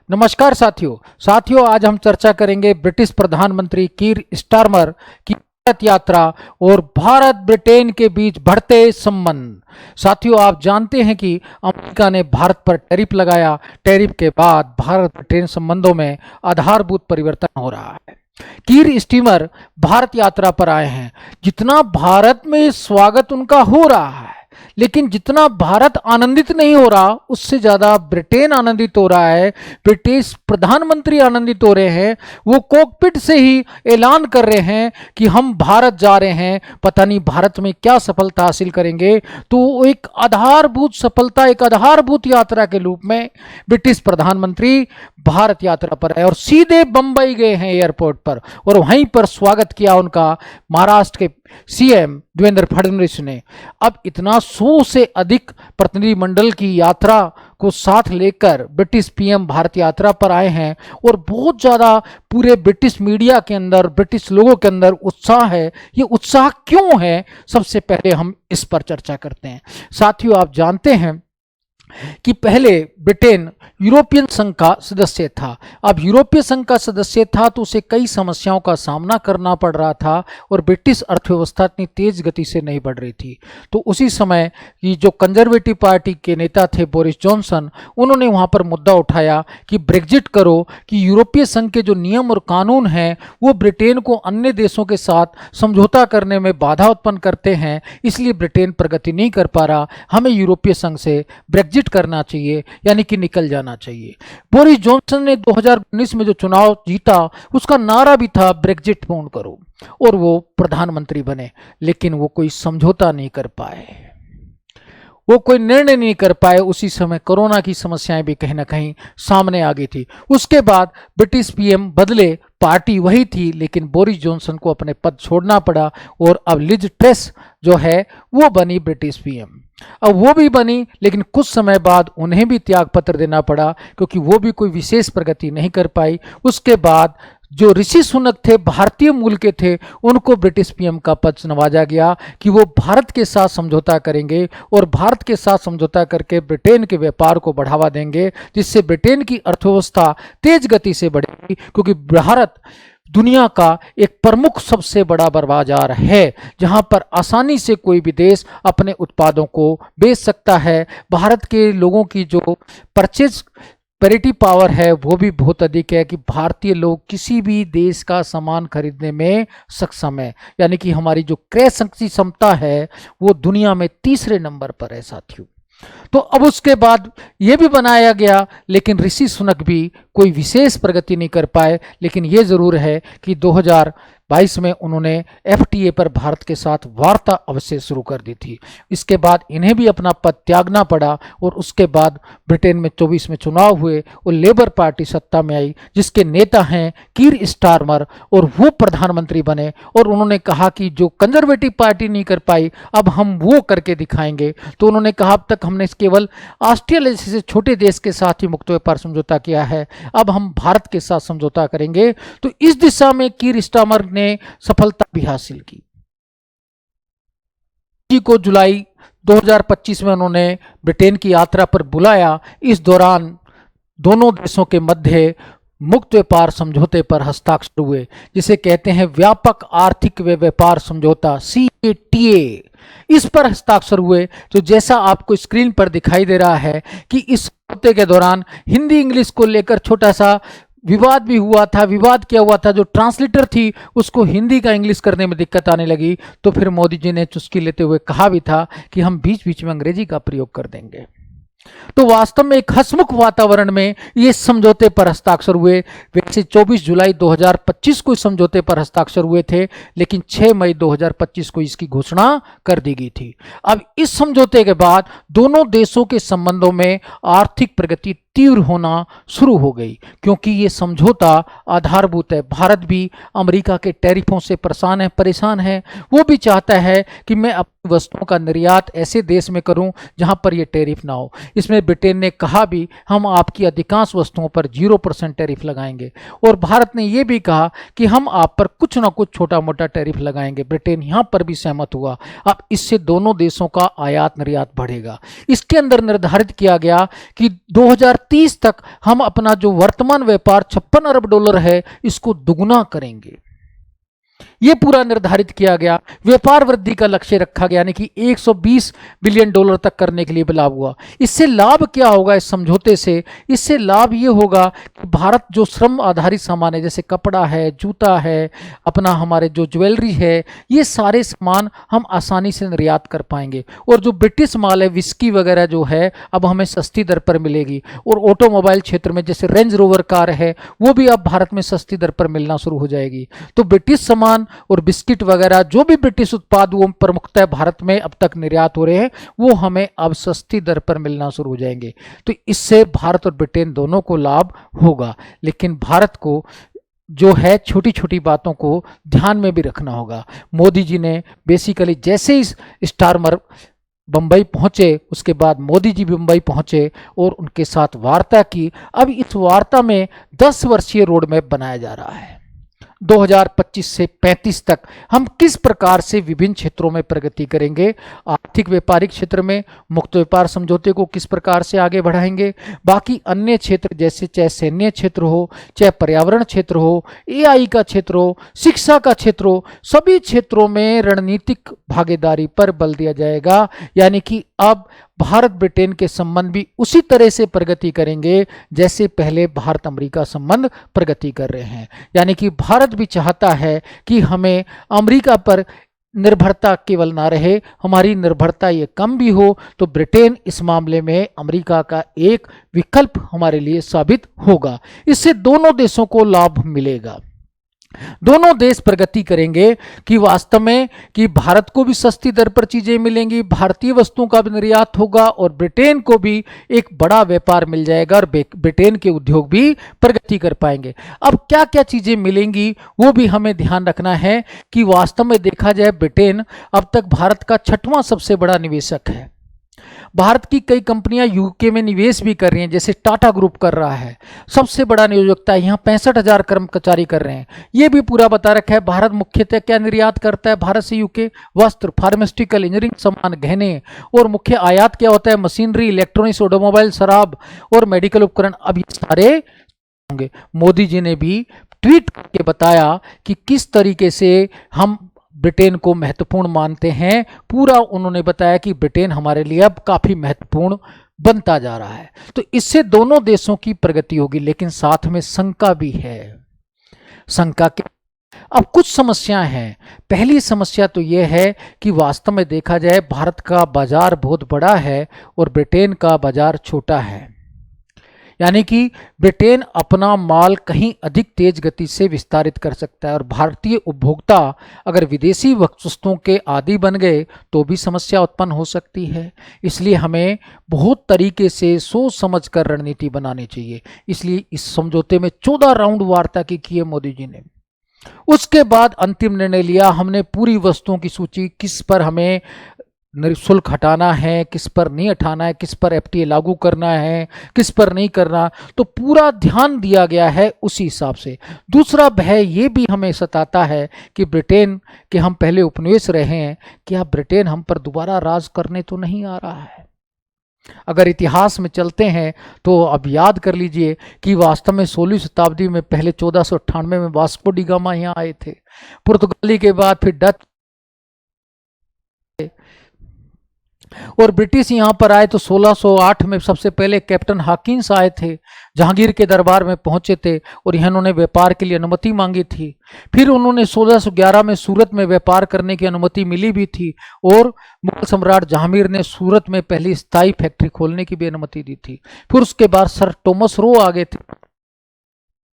नमस्कार साथियों आज हम चर्चा करेंगे ब्रिटिश प्रधानमंत्री कीर स्टारमर की भारत यात्रा और भारत ब्रिटेन के बीच बढ़ते संबंध। साथियों, आप जानते हैं कि अमेरिका ने भारत पर टैरिफ लगाया। टैरिफ के बाद भारत ब्रिटेन संबंधों में आधारभूत परिवर्तन हो रहा है। कीर स्टारमर भारत यात्रा पर आए हैं। जितना भारत में स्वागत उनका हो रहा है, लेकिन जितना भारत आनंदित नहीं हो रहा, उससे ज्यादा ब्रिटेन आनंदित हो रहा है। ब्रिटिश प्रधानमंत्री आनंदित हो रहे हैं। वो कॉकपिट से ही ऐलान कर रहे हैं कि हम भारत जा रहे हैं, पता नहीं भारत में क्या सफलता हासिल करेंगे। तो एक आधारभूत सफलता, एक आधारभूत यात्रा के रूप में ब्रिटिश प्रधानमंत्री भारत यात्रा पर है और सीधे बंबई गए हैं एयरपोर्ट पर, और वहीं पर स्वागत किया उनका महाराष्ट्र के सीएम देवेंद्र फडणवीस ने। अब इतना 100 से अधिक प्रतिनिधिमंडल की यात्रा को साथ लेकर ब्रिटिश पीएम भारत यात्रा पर आए हैं और बहुत ज़्यादा पूरे ब्रिटिश मीडिया के अंदर, ब्रिटिश लोगों के अंदर उत्साह है। ये उत्साह क्यों है, सबसे पहले हम इस पर चर्चा करते हैं। साथियों, आप जानते हैं कि पहले ब्रिटेन यूरोपियन संघ का सदस्य था। अब यूरोपीय संघ का सदस्य था तो उसे कई समस्याओं का सामना करना पड़ रहा था और ब्रिटिश अर्थव्यवस्था इतनी तेज गति से नहीं बढ़ रही थी। तो उसी समय ये जो कंजर्वेटिव पार्टी के नेता थे बोरिस जॉनसन, उन्होंने वहां पर मुद्दा उठाया कि ब्रेग्जिट करो, कि यूरोपीय संघ के जो नियम और कानून हैं वो ब्रिटेन को अन्य देशों के साथ समझौता करने में बाधा उत्पन्न करते हैं, इसलिए ब्रिटेन प्रगति नहीं कर पा रहा। हमें यूरोपीय संघ से ब्रेग्जिट करना चाहिए, यानी कि निकल जाना चाहिए। बोरिस जॉनसन ने 2019 में जो चुनाव जीता, उसका नारा भी था ब्रेग्जिट पूर्ण करो, और वो प्रधानमंत्री बने। लेकिन वो कोई समझौता नहीं कर पाए, वो कोई निर्णय नहीं कर पाए। उसी समय कोरोना की समस्याएं भी कहीं ना कहीं सामने आ गई थी। उसके बाद ब्रिटिश पीएम बदले, पार्टी वही थी, लेकिन बोरिस जॉनसन को अपने पद छोड़ना पड़ा और अब लिज ट्रेस जो है वो बनी ब्रिटिश पीएम। अब वो भी बनी, लेकिन कुछ समय बाद उन्हें भी त्यागपत्र देना पड़ा, क्योंकि वो भी कोई विशेष प्रगति नहीं कर पाई। उसके बाद जो ऋषि सुनक थे, भारतीय मूल के थे, उनको ब्रिटिश पीएम का पद नवाजा गया कि वो भारत के साथ समझौता करेंगे और भारत के साथ समझौता करके ब्रिटेन के व्यापार को बढ़ावा देंगे, जिससे ब्रिटेन की अर्थव्यवस्था तेज गति से बढ़ेगी। क्योंकि भारत दुनिया का एक प्रमुख सबसे बड़ा बाजार है, जहां पर आसानी से कोई भी देश अपने उत्पादों को बेच सकता है। भारत के लोगों की जो परचेज पैरिटी पावर है वो भी बहुत अधिक है, कि भारतीय लोग किसी भी देश का सामान खरीदने में सक्षम है, यानी कि हमारी जो क्रय शक्ति क्षमता है वो दुनिया में तीसरे नंबर पर है साथियों। तो अब उसके बाद ये भी बनाया गया, लेकिन ऋषि सुनक भी कोई विशेष प्रगति नहीं कर पाए। लेकिन ये जरूर है कि 2022 में उन्होंने एफटीए पर भारत के साथ वार्ता अवश्य शुरू कर दी थी। इसके बाद इन्हें भी अपना पद त्यागना पड़ा और उसके बाद ब्रिटेन में 24 में चुनाव हुए और लेबर पार्टी सत्ता में आई, जिसके नेता हैं कीर स्टारमर, और वो प्रधानमंत्री बने। और उन्होंने कहा कि जो कंजर्वेटिव पार्टी नहीं कर पाई, अब हम वो करके दिखाएंगे। तो उन्होंने कहा अब तक हमने केवल ऑस्ट्रेलिया जैसे छोटे देश के साथ ही मुक्त व्यापार समझौता किया है, अब हम भारत के साथ समझौता करेंगे। तो इस दिशा में कीर स्टारमर ने सफलता भी हासिल की। को जुलाई 2025 में उन्होंने ब्रिटेन की यात्रा पर बुलाया। इस दौरान दोनों देशों के मध्य मुक्त व्यापार समझौते पर हस्ताक्षर हुए, जिसे कहते हैं व्यापक आर्थिक व व्यापार समझौता, CATA। इस पर हस्ताक्षर हुए। तो जैसा आपको स्क्रीन पर दिखाई दे रहा है कि इस समझौते के दौरान हिंदी इंग्लिश को लेकर छोटा सा विवाद भी हुआ था। विवाद क्या हुआ था, जो ट्रांसलेटर थी उसको हिंदी का इंग्लिश करने में दिक्कत आने लगी, तो फिर मोदी जी ने चुस्की लेते हुए कहा भी था कि हम बीच बीच में अंग्रेजी का प्रयोग कर देंगे। तो वास्तव में एक हंसमुख वातावरण में ये समझौते पर हस्ताक्षर हुए। वैसे 24 जुलाई 2025 को इस समझौते पर हस्ताक्षर हुए थे, लेकिन 6 मई 2025 को इसकी घोषणा कर दी गई थी। अब इस समझौते के बाद दोनों देशों के संबंधों में आर्थिक प्रगति तीव्र होना शुरू हो गई, क्योंकि ये समझौता आधारभूत है। भारत भी अमेरिका के टैरिफों से परेशान है। वो भी चाहता है कि मैं अपनी वस्तुओं का निर्यात ऐसे देश में करूं जहां पर ये टैरिफ ना हो। इसमें ब्रिटेन ने कहा भी हम आपकी अधिकांश वस्तुओं पर 0% टैरिफ लगाएंगे, और भारत ने यह भी कहा कि हम आप पर कुछ ना कुछ छोटा मोटा टैरिफ लगाएंगे। ब्रिटेन यहां पर भी सहमत हुआ। अब इससे दोनों देशों का आयात निर्यात बढ़ेगा। इसके अंदर निर्धारित किया गया कि 2030 तक हम अपना जो वर्तमान व्यापार $56 अरब है इसको दुगुना करेंगे। यह पूरा निर्धारित किया गया। व्यापार वृद्धि का लक्ष्य रखा गया, यानी कि $120 बिलियन तक करने के लिए लाभ हुआ। इससे लाभ क्या होगा इस समझौते से? इससे लाभ यह होगा कि भारत जो श्रम आधारित सामान है, जैसे कपड़ा है, जूता है, अपना हमारे जो ज्वेलरी है, ये सारे सामान हम आसानी से निर्यात कर पाएंगे। और जो ब्रिटिश माल है, विस्की वगैरह जो है, अब हमें सस्ती दर पर मिलेगी। और ऑटोमोबाइल क्षेत्र में जैसे रेंज रोवर कार है, वो भी अब भारत में सस्ती दर पर मिलना शुरू हो जाएगी। तो ब्रिटिश सामान और बिस्किट वगैरह जो भी ब्रिटिश उत्पाद वो प्रमुखतः भारत में अब तक निर्यात हो रहे हैं, वो हमें अब सस्ती दर पर मिलना शुरू हो जाएंगे। तो इससे भारत और ब्रिटेन दोनों को लाभ होगा। लेकिन भारत को जो है छोटी छोटी बातों को ध्यान में भी रखना होगा। मोदी जी ने बेसिकली जैसे ही स्टारमर बंबई पहुंचे, उसके बाद मोदी जी बंबई पहुंचे और उनके साथ वार्ता की। अब इस वार्ता में 10 वर्षीय रोड मैप बनाया जा रहा है। 2025 से 35 तक हम किस प्रकार से विभिन्न क्षेत्रों में प्रगति करेंगे, आर्थिक व्यापारिक क्षेत्र में मुक्त व्यापार समझौते को किस प्रकार से आगे बढ़ाएंगे, बाकी अन्य क्षेत्र जैसे चाहे सैन्य क्षेत्र हो, चाहे पर्यावरण क्षेत्र हो, एआई का क्षेत्र हो, शिक्षा का क्षेत्र हो, सभी क्षेत्रों में रणनीतिक भागीदारी पर बल दिया जाएगा। यानी कि अब भारत ब्रिटेन के संबंध भी उसी तरह से प्रगति करेंगे जैसे पहले भारत अमेरिका संबंध प्रगति कर रहे हैं। यानी कि भारत भी चाहता है कि हमें अमेरिका पर निर्भरता केवल ना रहे, हमारी निर्भरता ये कम भी हो, तो ब्रिटेन इस मामले में अमेरिका का एक विकल्प हमारे लिए साबित होगा। इससे दोनों देशों को लाभ मिलेगा। दोनों देश प्रगति करेंगे कि वास्तव में कि भारत को भी सस्ती दर पर चीजें मिलेंगी, भारतीय वस्तुओं का भी निर्यात होगा और ब्रिटेन को भी एक बड़ा व्यापार मिल जाएगा और ब्रिटेन के उद्योग भी प्रगति कर पाएंगे। अब क्या क्या चीजें मिलेंगी वो भी हमें ध्यान रखना है कि वास्तव में देखा जाए ब्रिटेन अब तक भारत का 6वां सबसे बड़ा निवेशक है। भारत की कई कंपनियां यूके में निवेश भी कर रही हैं, जैसे टाटा ग्रुप कर रहा है, सबसे बड़ा नियोजकता है, यहाँ 65,000 कर्मचारी कर रहे हैं। ये भी पूरा बता रखा है भारत मुख्यतः क्या निर्यात करता है भारत से यूके, वस्त्र, फार्मास्यूटिकल, इंजीनियरिंग सामान, गहने, और मुख्य आयात क्या होता है मशीनरी, इलेक्ट्रॉनिक्स, ऑटोमोबाइल, शराब और मेडिकल उपकरण। अब ये सारे होंगे। मोदी जी ने भी ट्वीट करके बताया कि किस तरीके से हम ब्रिटेन को महत्वपूर्ण मानते हैं। पूरा उन्होंने बताया कि ब्रिटेन हमारे लिए अब काफी महत्वपूर्ण बनता जा रहा है। तो इससे दोनों देशों की प्रगति होगी, लेकिन साथ में शंका भी है। शंका के अब कुछ समस्याएं हैं। पहली समस्या तो यह है कि वास्तव में देखा जाए भारत का बाजार बहुत बड़ा है और ब्रिटेन का बाजार छोटा है। यानी कि ब्रिटेन अपना माल कहीं अधिक तेज गति से विस्तारित कर सकता है और भारतीय उपभोक्ता अगर विदेशी वस्तुओं के आदी बन गए तो भी समस्या उत्पन्न हो सकती है। इसलिए हमें बहुत तरीके से सोच समझ कर रणनीति बनानी चाहिए। इसलिए इस समझौते में 14 राउंड वार्ता की है मोदी जी ने। उसके बाद अंतिम निर्णय लिया, हमने पूरी वस्तुओं की सूची, किस पर हमें शुल्क हटाना है, किस पर नहीं हटाना है, किस पर एफटीए लागू करना है, किस पर नहीं करना, तो पूरा ध्यान दिया गया है उसी हिसाब से। दूसरा भय ये भी हमें सताता है कि ब्रिटेन के हम पहले उपनिवेश रहे हैं, क्या ब्रिटेन हम पर दोबारा राज करने तो नहीं आ रहा है। अगर इतिहास में चलते हैं तो अब याद कर लीजिए कि वास्तव में 16वीं शताब्दी में पहले 1498 में वास्को डी गामा यहाँ आए थे, पुर्तगाली के बाद फिर डच और ब्रिटिश यहाँ पर आए तो 1608 में सबसे पहले कैप्टन हॉकिंस आए थे, जहांगीर के दरबार में पहुंचे थे और यहाँ उन्होंने व्यापार के लिए अनुमति मांगी थी। फिर उन्होंने 1611 में सूरत में व्यापार करने की अनुमति मिली भी थी और मुगल सम्राट जहांगीर ने सूरत में पहली स्थायी फैक्ट्री खोलने की भी अनुमति दी थी। फिर उसके बाद सर थॉमस रो आ गए थे।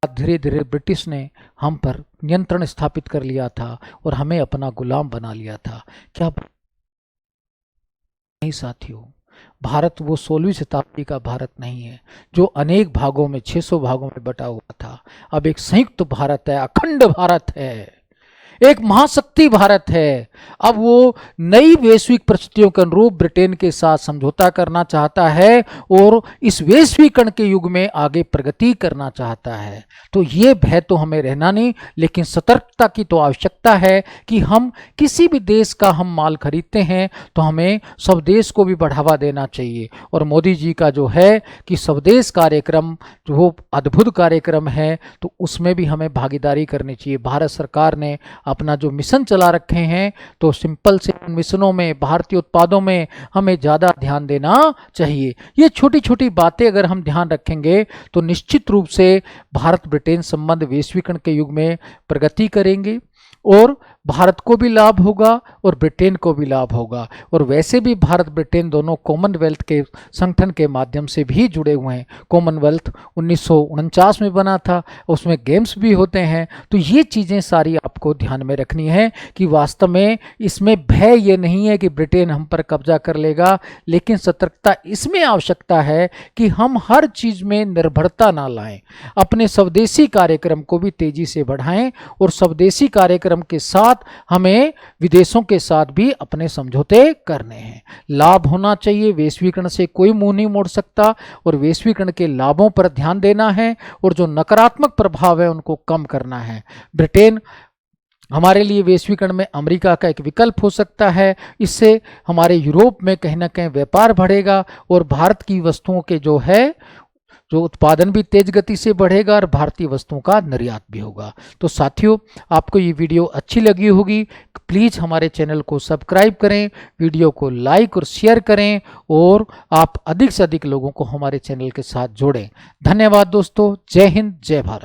धीरे धीरे ब्रिटिश ने हम पर नियंत्रण स्थापित कर लिया था और हमें अपना गुलाम बना लिया था। क्या नहीं साथियों, भारत वो 16वीं शताब्दी का भारत नहीं है जो अनेक भागों में 600 भागों में बटा हुआ था। अब एक संयुक्त भारत है, अखंड भारत है। एक महाशक्ति भारत है। अब वो नई वैश्विक परिस्थितियों के अनुरूप ब्रिटेन के साथ समझौता करना चाहता है और इस वैश्वीकरण के युग में आगे प्रगति करना चाहता है। तो ये भय तो हमें रहना नहीं, लेकिन सतर्कता की तो आवश्यकता है कि हम किसी भी देश का हम माल खरीदते हैं तो हमें स्वदेश को भी बढ़ावा देना चाहिए। और मोदी जी का जो है कि स्वदेश कार्यक्रम जो वो अद्भुत कार्यक्रम है, तो उसमें भी हमें भागीदारी करनी चाहिए। भारत सरकार ने अपना जो मिशन चला रखे हैं, तो सिंपल से मिशनों में भारतीय उत्पादों में हमें ज़्यादा ध्यान देना चाहिए। ये छोटी छोटी बातें अगर हम ध्यान रखेंगे तो निश्चित रूप से भारत ब्रिटेन संबंध वैश्वीकरण के युग में प्रगति करेंगे और भारत को भी लाभ होगा और ब्रिटेन को भी लाभ होगा। और वैसे भी भारत ब्रिटेन दोनों कॉमनवेल्थ के संगठन के माध्यम से भी जुड़े हुए हैं। कॉमनवेल्थ 1949 में बना था, उसमें गेम्स भी होते हैं। तो ये चीज़ें सारी आपको ध्यान में रखनी है कि वास्तव में इसमें भय ये नहीं है कि ब्रिटेन हम पर कब्जा कर लेगा, लेकिन सतर्कता इसमें आवश्यकता है कि हम हर चीज़ में निर्भरता ना लाएं, अपने स्वदेशी कार्यक्रम को भी तेजी से बढ़ाएं और स्वदेशी कार्यक्रम के साथ हमें विदेशों के साथ भी अपने समझौते करने हैं। लाभ होना चाहिए, वैश्वीकरण से कोई मुंह नहीं मोड़ सकता और वैश्वीकरण के लाभों पर ध्यान देना है और जो नकारात्मक प्रभाव है उनको कम करना है। ब्रिटेन हमारे लिए वैश्वीकरण में अमेरिका का एक विकल्प हो सकता है। इससे हमारे यूरोप में कहीं ना कहीं व्यापार बढ़ेगा और भारत की वस्तुओं के जो उत्पादन भी तेज गति से बढ़ेगा और भारतीय वस्तुओं का निर्यात भी होगा। तो साथियों, आपको ये वीडियो अच्छी लगी होगी, प्लीज़ हमारे चैनल को सब्सक्राइब करें, वीडियो को लाइक और शेयर करें और आप अधिक से अधिक लोगों को हमारे चैनल के साथ जोड़ें। धन्यवाद दोस्तों। जय हिंद, जय भारत।